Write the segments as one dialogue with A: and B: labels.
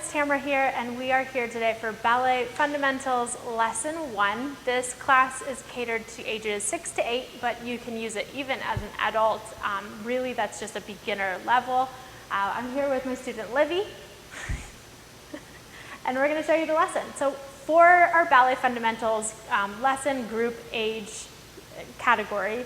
A: it's Tamara here, and we are here today for Ballet Fundamentals Lesson 1. This class is catered to ages 6 to 8, but you can use it even as an adult. Really, that's just a beginner level. I'm here with my student Livy, and we're going to show you the lesson. So for our Ballet Fundamentals lesson group age category,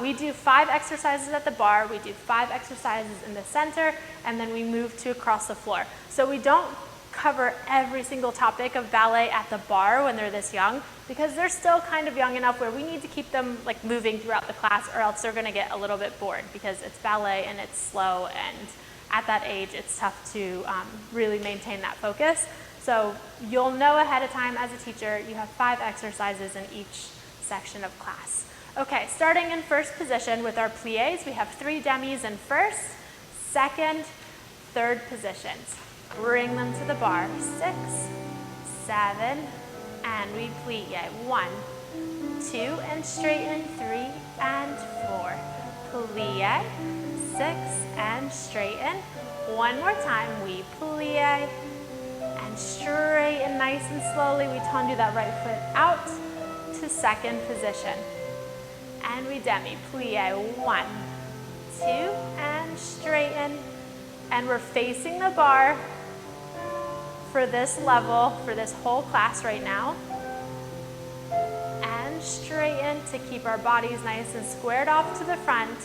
A: we do 5 exercises at the bar, we do 5 exercises in the center, and then we move to across the floor. So we don't cover every single topic of ballet at the bar when they're this young, because they're still kind of young enough where we need to keep them like moving throughout the class, or else they're going to get a little bit bored because it's ballet and it's slow, and at that age it's tough to really maintain that focus. So you'll know ahead of time as a teacher, you have 5 exercises in each section of class. Okay, starting in first position with our plies, we have 3 demis in first, second, third positions. Bring them to the bar. 6, 7, and we plie. 1, 2, and straighten. 3 and 4. Plie. 6 and straighten. One more time. We plie and straighten nice and slowly. We tendu that right foot out to second position. And we demi plie. 1, 2, and straighten. And we're facing the bar for this level, for this whole class right now. And straighten to keep our bodies nice and squared off to the front.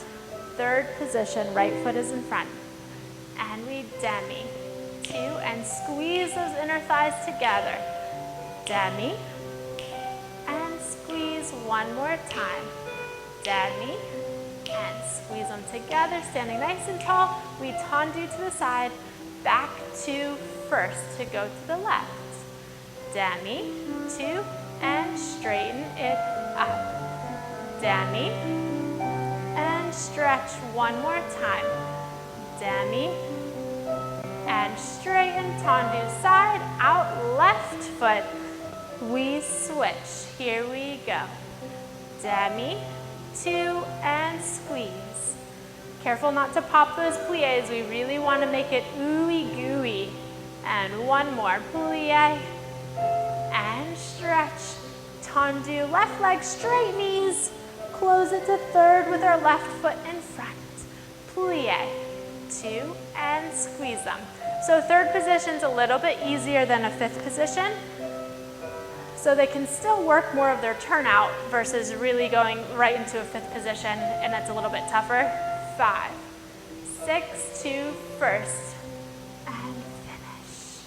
A: Third position, right foot is in front. And we demi. 2, and squeeze those inner thighs together. Demi. And squeeze one more time. Demi, and squeeze them together, standing nice and tall. We tendu to the side, back to first to go to the left. Demi, 2, and straighten it up. Demi, and stretch one more time. Demi, and straighten, tendu side, out, left foot. We switch. Here we go. Demi, 2, and squeeze. Careful not to pop those plies. We really want to make it ooey gooey. And one more. Plie. And stretch. Tendu. Left leg, straight knees. Close it to third with our left foot in front. Plie. 2, and squeeze them. So third position's a little bit easier than a 5th position. So they can still work more of their turnout versus really going right into a 5th position, and that's a little bit tougher. 5, 6, 2, first, and finish.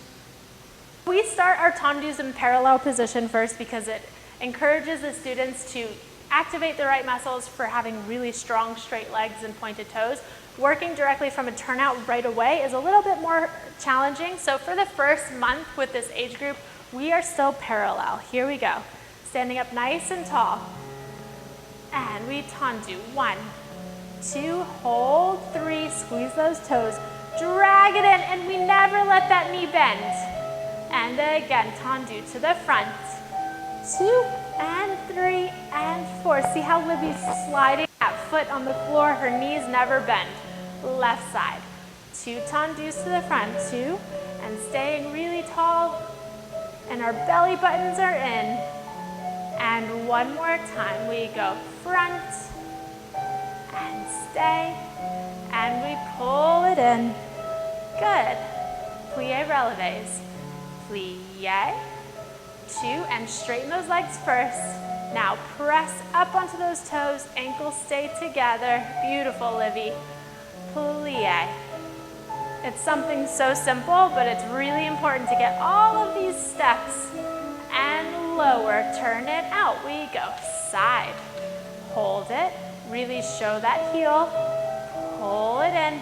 A: We start our tendus in parallel position first because it encourages the students to activate the right muscles for having really strong straight legs and pointed toes. Working directly from a turnout right away is a little bit more challenging. So for the first month with this age group, we are still parallel. Here we go. Standing up nice and tall. And we tendu. 1, 2, hold, 3, squeeze those toes, drag it in, and we never let that knee bend. And again, tendu to the front. 2, and 3, and 4. See how Livy's sliding that foot on the floor? Her knees never bend. Left side. 2 tendus to the front. 2, and staying really tall. And our belly buttons are in. And one more time, we go front and stay, and we pull it in. Good. Plie releves. Plie, 2, and straighten those legs first. Now press up onto those toes, ankles stay together. Beautiful, Livy. Plie. It's something so simple, but it's really important to get all of these steps. And lower, turn it out. We go side. Hold it. Really show that heel. Pull it in.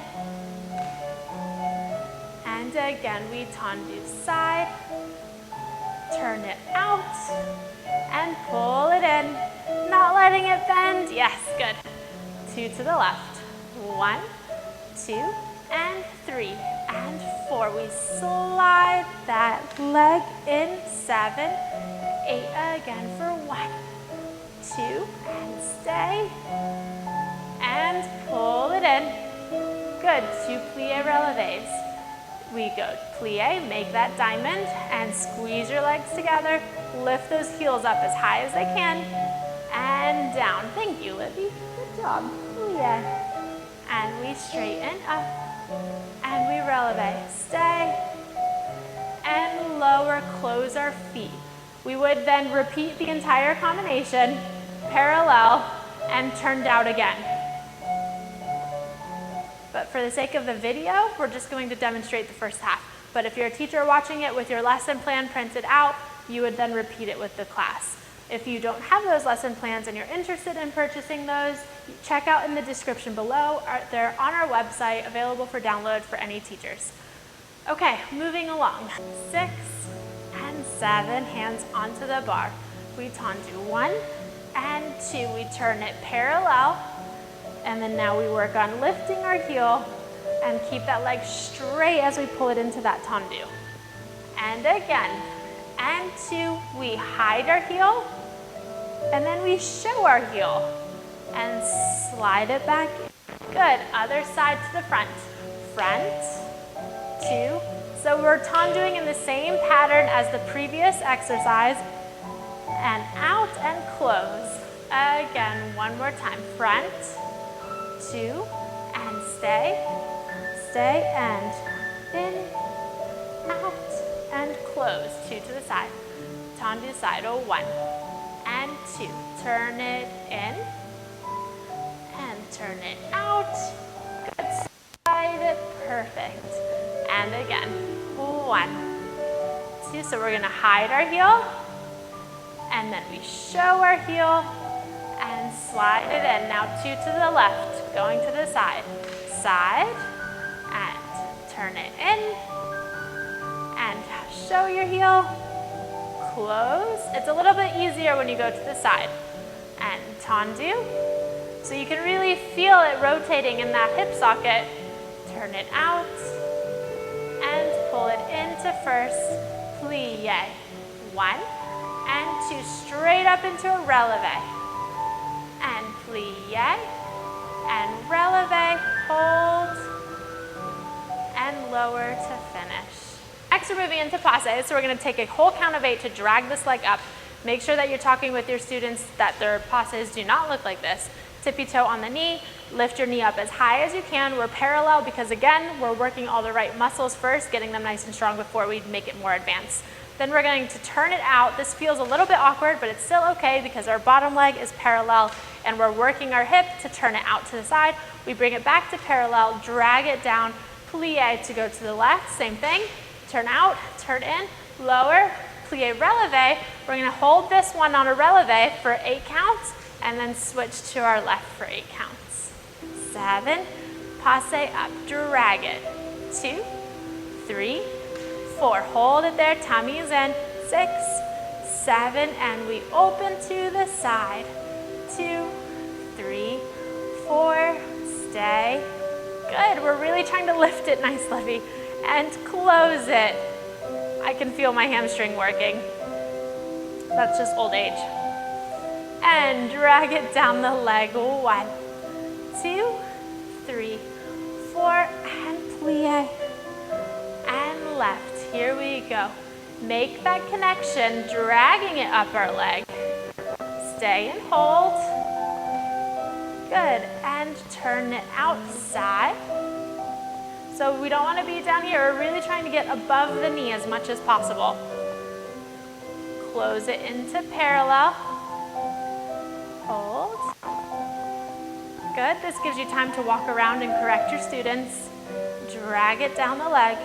A: And again, we tendu side. Turn it out. And pull it in. Not letting it bend. Yes, good. 2 to the left. 1, 2, and 3, and 4. We slide that leg in. 7, 8 again for 1, 2, and stay, and pull it in. Good. 2 plie releves. We go plie, make that diamond, and squeeze your legs together. Lift those heels up as high as they can, and down. Thank you, Libby. Good job. Plie. And we straighten up, and we releve. Stay, and lower, close our feet. We would then repeat the entire combination, parallel, and turned out again. But for the sake of the video, we're just going to demonstrate the first half. But if you're a teacher watching it with your lesson plan printed out, you would then repeat it with the class. If you don't have those lesson plans and you're interested in purchasing those, check out in the description below. They're on our website, available for download for any teachers. Okay, moving along. 6 and 7, hands onto the bar. We tendu 1 and 2. We turn it parallel, and then now we work on lifting our heel and keep that leg straight as we pull it into that tendu. And again, and 2. We hide our heel, and then we show our heel and slide it back. Good, other side to the front. Front, 2. So we're tenduing in the same pattern as the previous exercise, and out and close. Again, one more time. Front, 2, and stay, and in, out, and close. 2 to the side. Tendu side, 1 and 2. Turn it in, and turn it out. Good, slide it, perfect. And again, 1, 2. So we're gonna hide our heel, and then we show our heel and slide it in. Now 2 to the left, going to the side. Side, and turn it in, and show your heel, close. It's a little bit easier when you go to the side. And tendu, so you can really feel it rotating in that hip socket. Turn it out, and pull it into first, plie. 1 and 2, straight up into a releve. And plie, and releve, hold, and lower to finish. Next we're moving into passe, so we're going to take a whole count of 8 to drag this leg up. Make sure that you're talking with your students that their passes do not look like this. Tippy toe on the knee, lift your knee up as high as you can. We're parallel because again, we're working all the right muscles first, getting them nice and strong before we make it more advanced. Then we're going to turn it out. This feels a little bit awkward, but it's still okay because our bottom leg is parallel and we're working our hip to turn it out to the side. We bring it back to parallel, drag it down, plie to go to the left, same thing. Turn out, turn in, lower, plie, releve. We're gonna hold this one on a releve for 8 counts and then switch to our left for 8 counts. 7, passe up, drag it. 2, 3, 4, hold it there, tummy's in. 6, 7, and we open to the side. 2, 3, 4, stay. Good, we're really trying to lift it nice, Livy. And close it. I can feel my hamstring working. That's just old age. And drag it down the leg. 1, 2, 3, 4, and plie. And left. Here we go. Make that connection, dragging it up our leg. Stay and hold. Good. And turn it outside. So we don't want to be down here. We're really trying to get above the knee as much as possible. Close it into parallel. Hold. Good. This gives you time to walk around and correct your students. Drag it down the leg.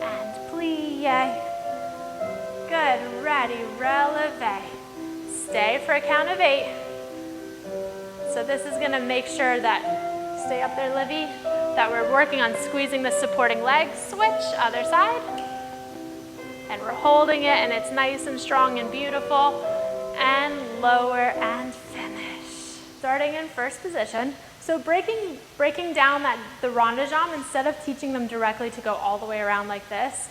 A: And plie. Good. Ready. Releve. Stay for a count of 8. So this is going to make sure that stay up there, Livy, that we're working on squeezing the supporting leg. Switch, other side. And we're holding it, and it's nice and strong and beautiful. And lower and finish. Starting in first position. So breaking down the rond de jambe, instead of teaching them directly to go all the way around like this,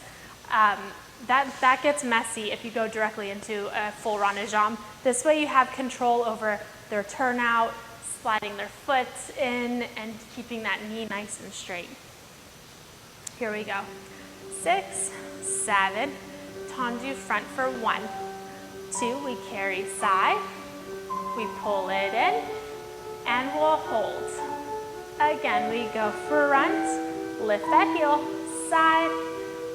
A: that gets messy if you go directly into a full rond de jambe. This way you have control over their turnout, sliding their foot in, and keeping that knee nice and straight. Here we go. 6, 7, tendu front for 1, 2, we carry side, we pull it in, and we'll hold. Again, we go front, lift that heel, side,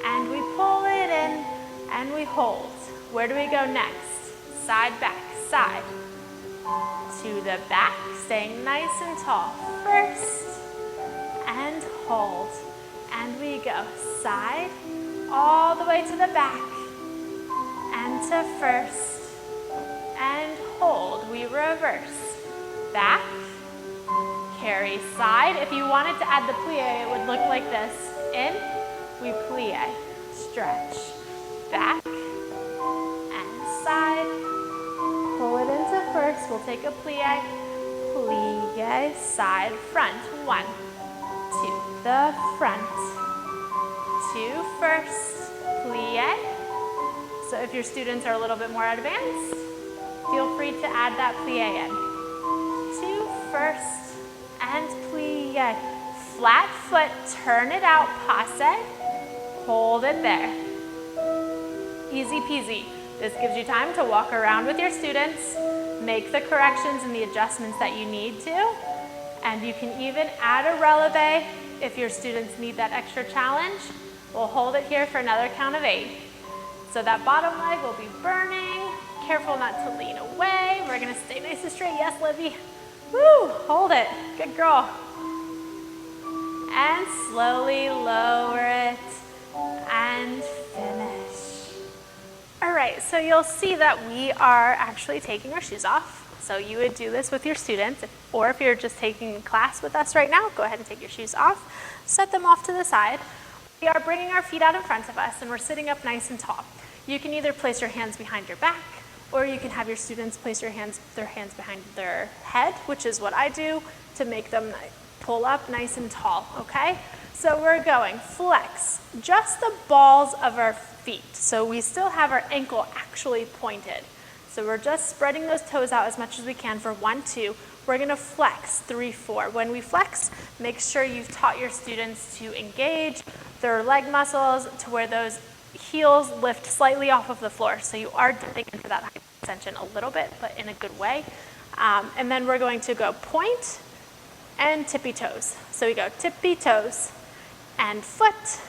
A: and we pull it in, and we hold. Where do we go next? Side, back, side. To the back, staying nice and tall. First, and hold. And we go side, all the way to the back, and to first, and hold. We reverse. Back, carry side. If you wanted to add the plie, it would look like this. In, we plie, stretch. Back, and side. Pull it into first. We'll take a plie, plie, side, front. 1, 2, the front. 2, first, plie. So if your students are a little bit more advanced, feel free to add that plie in. 2, first, and plie. Flat foot, turn it out, passe. Hold it there. Easy peasy. This gives you time to walk around with your students, make the corrections and the adjustments that you need to, and you can even add a releve if your students need that extra challenge. We'll hold it here for another count of 8. So that bottom leg will be burning. Careful not to lean away. We're gonna stay nice and straight. Yes, Livy. Woo, hold it. Good girl. And slowly lower it and finish. All right, so you'll see that we are actually taking our shoes off. So you would do this with your students, or if you're just taking a class with us right now, go ahead and take your shoes off, set them off to the side. We are bringing our feet out in front of us and we're sitting up nice and tall. You can either place your hands behind your back, or you can have your students place their hands behind their head, which is what I do to make them pull up nice and tall, okay? So we're going flex, just the balls of our feet. So we still have our ankle actually pointed. So we're just spreading those toes out as much as we can for 1, 2. We're gonna flex 3, 4. When we flex, make sure you've taught your students to engage their leg muscles to where those heels lift slightly off of the floor. So you are dipping into that high extension a little bit, but in a good way. And then we're going to go point and tippy toes. So we go tippy toes and foot,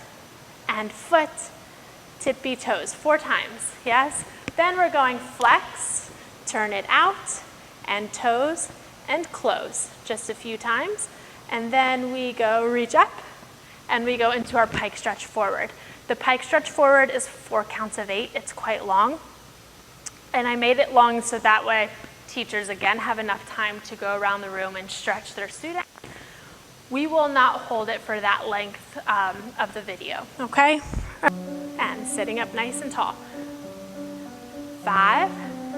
A: tippy toes 4 times, yes? Then we're going flex, turn it out, and toes, and close, just a few times. And then we go reach up, and we go into our pike stretch forward. The pike stretch forward is 4 counts of 8. It's quite long. And I made it long so that way teachers, again, have enough time to go around the room and stretch their students. We will not hold it for that length of the video, okay? And sitting up nice and tall. 5,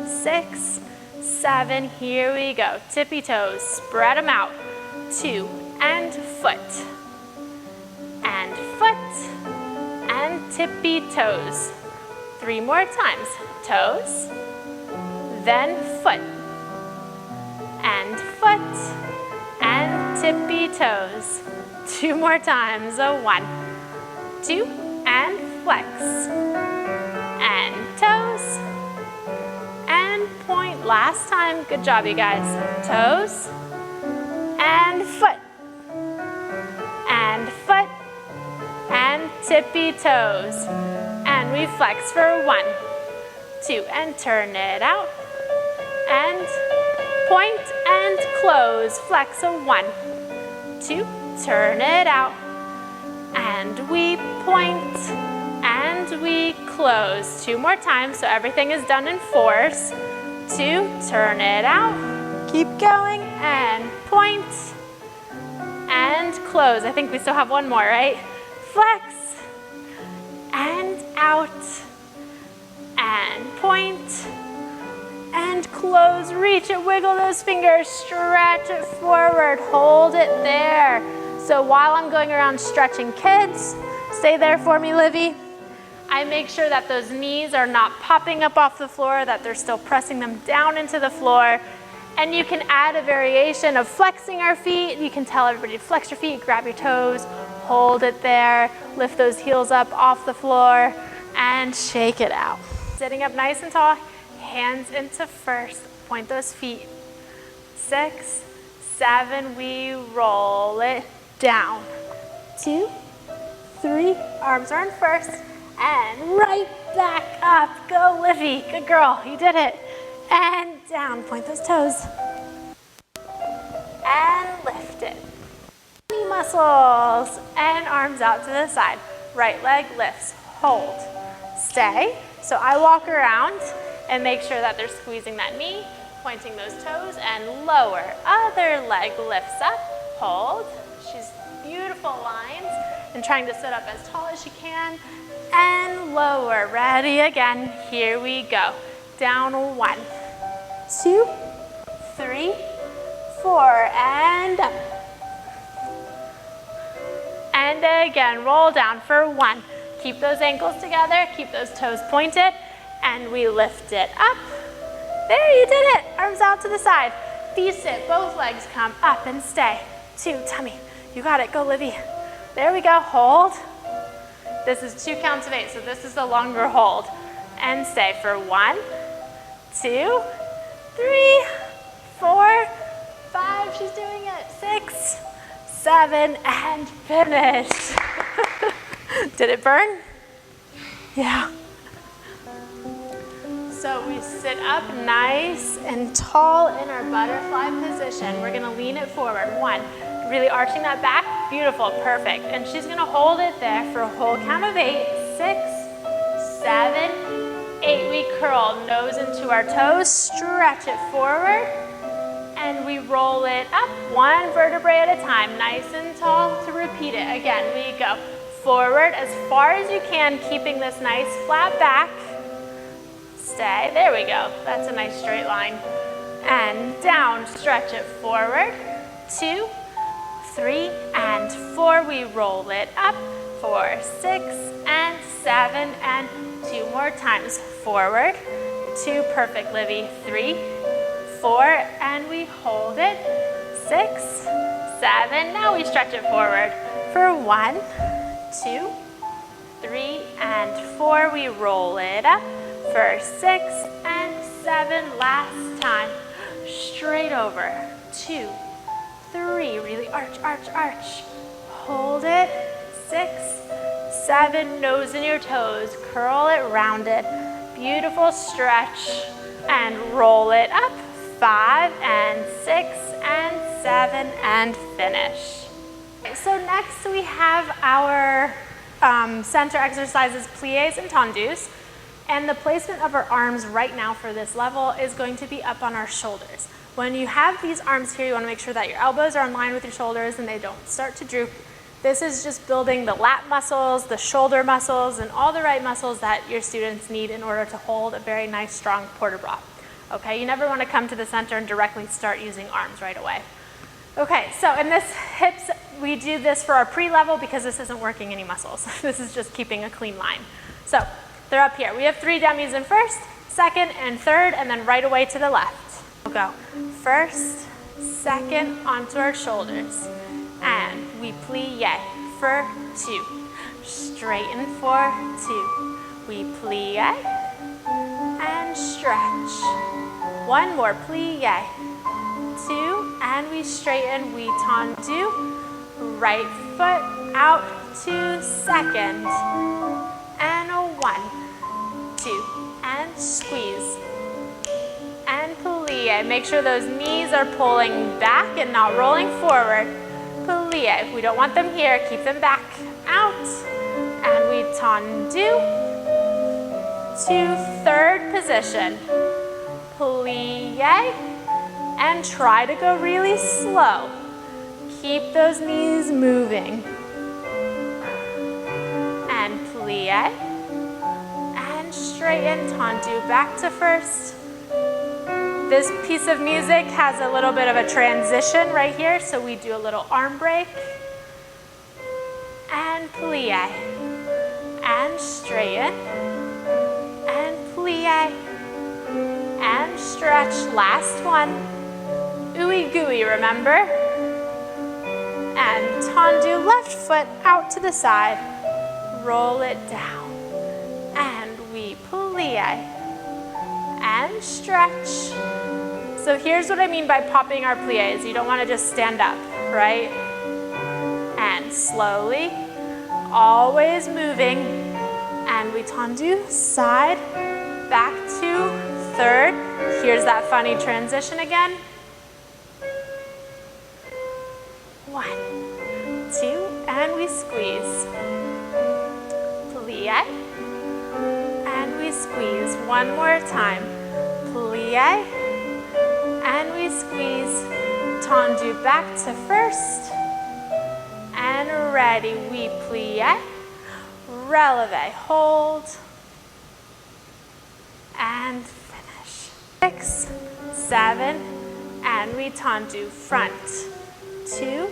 A: 6, 7, here we go. Tippy toes, spread them out. 2, and foot, and tippy toes. 3 more times. Toes, then foot, and tippy toes. 2 more times. 1, 2, and flex, and toes, and point. Last time. Good job, you guys. Toes, and foot, and tippy toes. And we flex for 1, 2, and turn it out. And point and close. Flex a 1, 2, turn it out. And we point and we close. 2 more times, so everything is done in 4s. 2, turn it out. Keep going and point and close. I think we still have 1 more, right? Flex and out and point and close. Reach it, wiggle those fingers, stretch it forward, hold it there. So while I'm going around stretching kids, stay there for me, Livy. I make sure that those knees are not popping up off the floor, that they're still pressing them down into the floor. And you can add a variation of flexing our feet. You can tell everybody to flex your feet, grab your toes, Hold it there, lift those heels up off the floor, and shake it out. Sitting up nice and tall, hands into first, point those feet. 6, 7, we roll it down. 2, 3, arms are in first, and right back up. Go, Livy, good girl, you did it. And down, point those toes. And lift it. Muscles, and arms out to the side. Right leg lifts, hold, stay. So I walk around and make sure that they're squeezing that knee, pointing those toes, and lower. Other leg lifts up, hold. She's beautiful lines, and trying to sit up as tall as she can, and lower. Ready again, here we go. Down 1, 2, 3, 4, and up. And again, roll down for 1. Keep those ankles together, keep those toes pointed, and we lift it up. There, you did it. Arms out to the side. Decent, both legs come up and stay. 2, tummy. You got it, go Livy. There we go, hold. This is 2 counts of 8, so this is the longer hold. And stay for 1, 2, 3, 4, 5, she's doing it. 6, 7, and finish. Did it burn? Yeah. So we sit up nice and tall in our butterfly position. We're gonna lean it forward. 1, really arching that back. Beautiful, perfect. And she's gonna hold it there for a whole count of 8. 6, 7, 8. We curl, nose into our toes, stretch it forward, and we roll it up 1 vertebrae at a time, nice and tall. To repeat it again, we go forward as far as you can, keeping this nice flat back. Stay, there we go. That's a nice straight line. And down, stretch it forward. 2, 3, and 4. We roll it up. 4, 6, and 7, and 2 more times. Forward, 2, perfect, Livy. 3, 4, and we hold it. 6, 7, now we stretch it forward for 1, 2, 3, and 4. We roll it up for 6 and 7. Last time, straight over. 2, 3, really arch, arch, arch. Hold it. 6, 7, nose in your toes. Curl it rounded. Beautiful stretch. And roll it up. 5 and 6 and 7 and finish. So next we have our center exercises, plies and tendus. And the placement of our arms right now for this level is going to be up on our shoulders. When you have these arms here, you want to make sure that your elbows are in line with your shoulders and they don't start to droop. This is just building the lat muscles, the shoulder muscles, and all the right muscles that your students need in order to hold a very nice, strong port-de-bras. Okay, you never want to come to the center and directly start using arms right away. Okay, so in this hips, we do this for our pre-level because this isn't working any muscles. This is just keeping a clean line. So they're up here. We have 3 demis in first, second, and third, and then right away to the left. We'll go first, second, onto our shoulders. And we plie for 2. Straighten for 2. We plie and stretch. 1 more, plie. 2, and we straighten, we tendu. Right foot out to second. And a 1, 2, and squeeze. And plie. Make sure those knees are pulling back and not rolling forward. Plie. We don't want them here. Keep them back. Out. And we tendu to third position. Plie. And try to go really slow. Keep those knees moving. And plie. And straighten, tendu, back to first. This piece of music has a little bit of a transition right here, so we do a little arm break. And plie. And straighten. And plie. And stretch. Last one. Ooey gooey, remember? and tendu, left foot out to the side, roll it down, and we plie, and stretch. So here's what I mean by popping our plies. You don't want to just stand up, right? And slowly, always moving, and we tendu, side, back to third. Here's that funny transition again. 1, 2, and we squeeze. Plie, and we squeeze. One more time. Plie, and we squeeze. Tendu back to first. And ready, we plie. Releve, hold. And finish. 6, 7, and we tendu front. 2,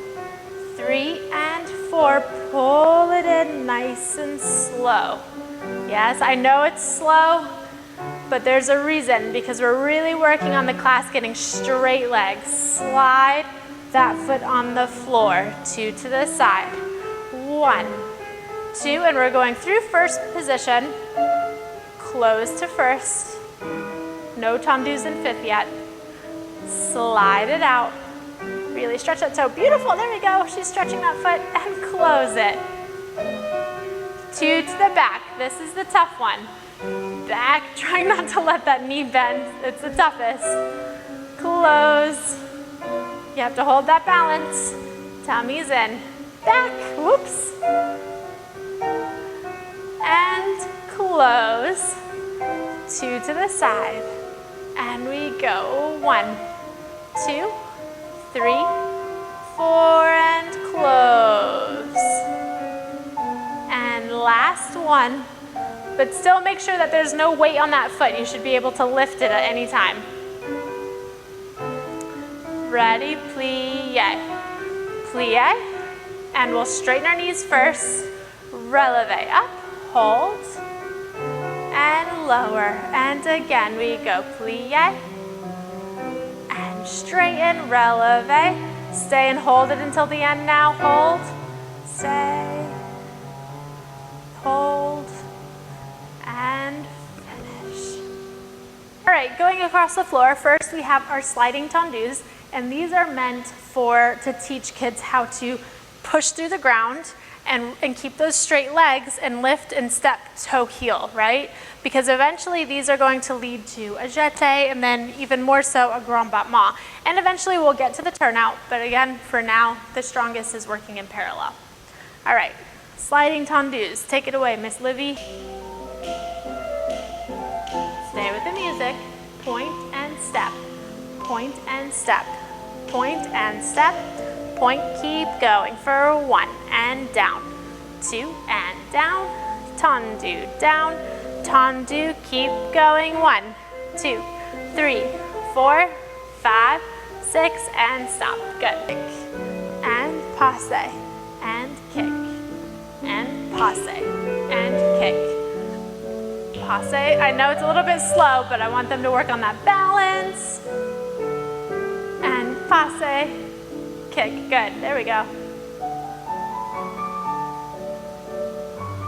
A: 3, and 4. Pull it in nice and slow. Yes, I know it's slow, but there's a reason, because we're really working on the class getting straight legs. Slide that foot on the floor. 2 to the side. 1, 2, and we're going through first position. Close to first. No tendus in fifth yet. Slide it out. Really stretch that toe. Beautiful, there we go. She's stretching that foot, and close it. 2 to the back. This is the tough one. Back, trying not to let that knee bend. It's the toughest. Close. You have to hold that balance. Tummy's in. Back, whoops. And close. 2 to the side. And we go. 1, 2, 3, 4, and close. And last one, but still make sure that there's no weight on that foot. You should be able to lift it at any time. Ready, plie. Plie, and we'll straighten our knees first. Releve, up, hold, and lower. And again, we go plie, and straighten, releve. Stay and hold it until the end now. Hold, stay, hold, and finish. All right, going across the floor, first we have our sliding tendus, and these are meant to teach kids how to push through the ground and keep those straight legs and lift and step, toe, heel, right? Because eventually these are going to lead to a jeté, and then even more so a grand battement. And eventually we'll get to the turnout, but again, for now, the strongest is working in parallel. All right, sliding tendus. Take it away, Miss Livy. Stay with the music. Point and step. Point and step. Point and step. Point, keep going for 1 and down. 2 and down. Tendu, down. Tendu, keep going. 1, 2, 3, 4, 5, 6, and stop. Good. Kick and passe and kick and passe and kick. Passe. I know it's a little bit slow, but I want them to work on that balance. And passe, kick. Good. There we go.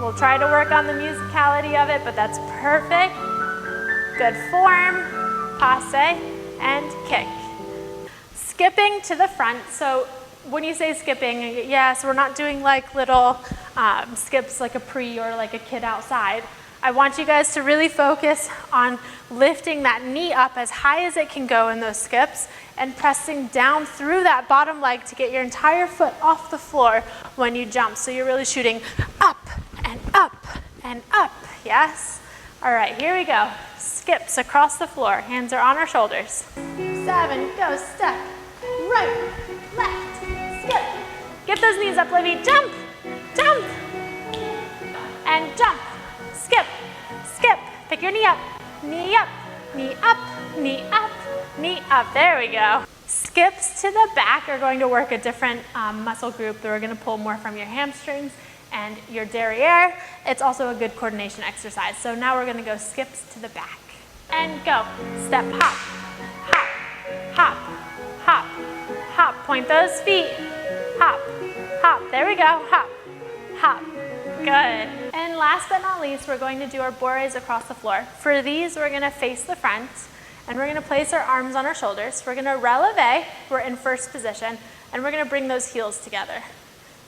A: We'll try to work on the musicality of it, but that's perfect. Good form. Passe and kick. Skipping to the front. So when you say skipping, yes, we're not doing like little skips like a pre or like a kid outside. I want you guys to really focus on lifting that knee up as high as it can go in those skips and pressing down through that bottom leg to get your entire foot off the floor when you jump. So you're really shooting up and up and up, yes? All right, here we go. Skips across the floor. Hands are on our shoulders. 7, go, step, right, left, skip. Get those knees up, Livy. Jump, jump, and jump. Skip, skip. Pick your knee up, knee up, knee up, knee up, knee up. There we go. Skips to the back are going to work a different muscle group. We're going to pull more from your hamstrings and your derriere. It's also a good coordination exercise. So now we're going to go skips to the back. And go. Step, hop, hop, hop, hop, hop. Point those feet. Hop, hop. There we go, hop, hop. Good. And last but not least, we're going to do our bourres across the floor. For these, we're gonna face the front, and we're gonna place our arms on our shoulders. We're gonna releve, we're in first position, and we're gonna bring those heels together.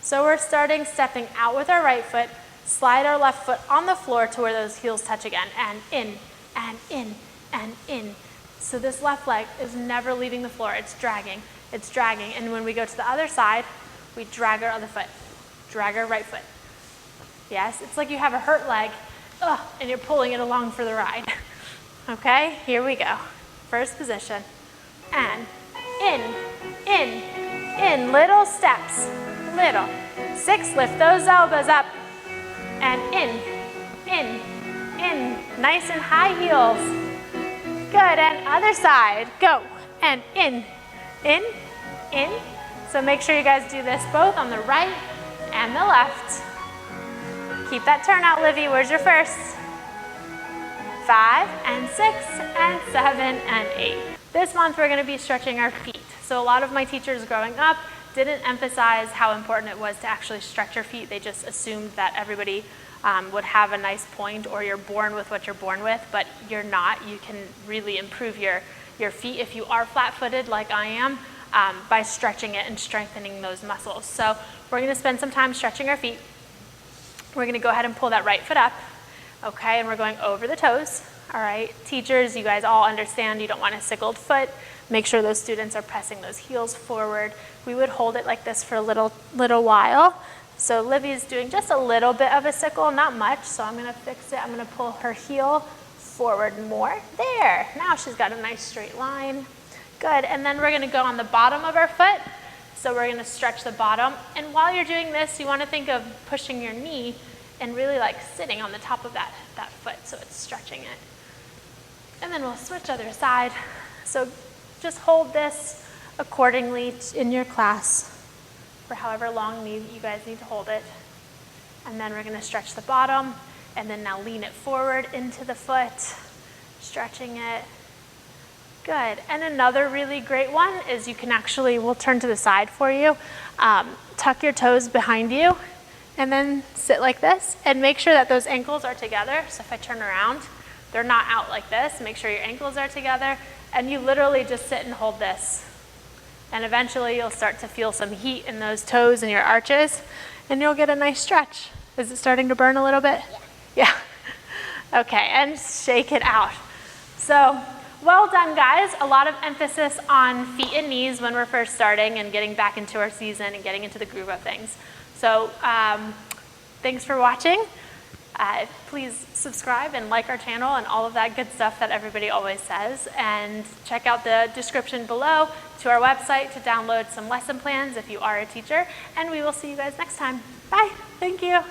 A: So we're stepping out with our right foot, slide our left foot on the floor to where those heels touch again, and in, and in, and in. So this left leg is never leaving the floor, it's dragging, and when we go to the other side, we drag our other foot, drag our right foot. Yes, it's like you have a hurt leg, and you're pulling it along for the ride. Okay, here we go. First position, and in, little steps, little. 6, lift those elbows up, and in, nice and high heels. Good, and other side, go, and in. So make sure you guys do this both on the right and the left. Keep that turn out, Livy. Where's your first? 5 and 6 and 7 and 8. This month we're going to be stretching our feet. So a lot of my teachers growing up didn't emphasize how important it was to actually stretch your feet. They just assumed that everybody would have a nice point, or you're born with what you're born with, but you're not. You can really improve your feet if you are flat-footed like I am by stretching it and strengthening those muscles. So we're going to spend some time stretching our feet. We're going to go ahead and pull that right foot up, okay, and we're going over the toes. All right, teachers, you guys all understand you don't want a sickled foot. Make sure those students are pressing those heels forward. We would hold it like this for a little while. So Livy's doing just a little bit of a sickle, not much, so I'm going to fix it. I'm going to pull her heel forward more. There, now she's got a nice straight line. Good, and then we're going to go on the bottom of our foot. So we're going to stretch the bottom, and while you're doing this, you want to think of pushing your knee and really like sitting on the top of that foot, so it's stretching it. And then we'll switch other side. So just hold this accordingly in your class for however long you guys need to hold it. And then we're going to stretch the bottom, and then now lean it forward into the foot, stretching it. Good, and another really great one is you can actually, we'll turn to the side for you, tuck your toes behind you, and then sit like this, and make sure that those ankles are together. So if I turn around, they're not out like this. Make sure your ankles are together, and you literally just sit and hold this. And eventually you'll start to feel some heat in those toes and your arches, and you'll get a nice stretch. Is it starting to burn a little bit? Yeah. Okay, and shake it out. So, well done, guys. A lot of emphasis on feet and knees when we're first starting and getting back into our season and getting into the groove of things. So thanks for watching. Please subscribe and like our channel and all of that good stuff that everybody always says. And check out the description below to our website to download some lesson plans if you are a teacher. And we will see you guys next time. Bye. Thank you.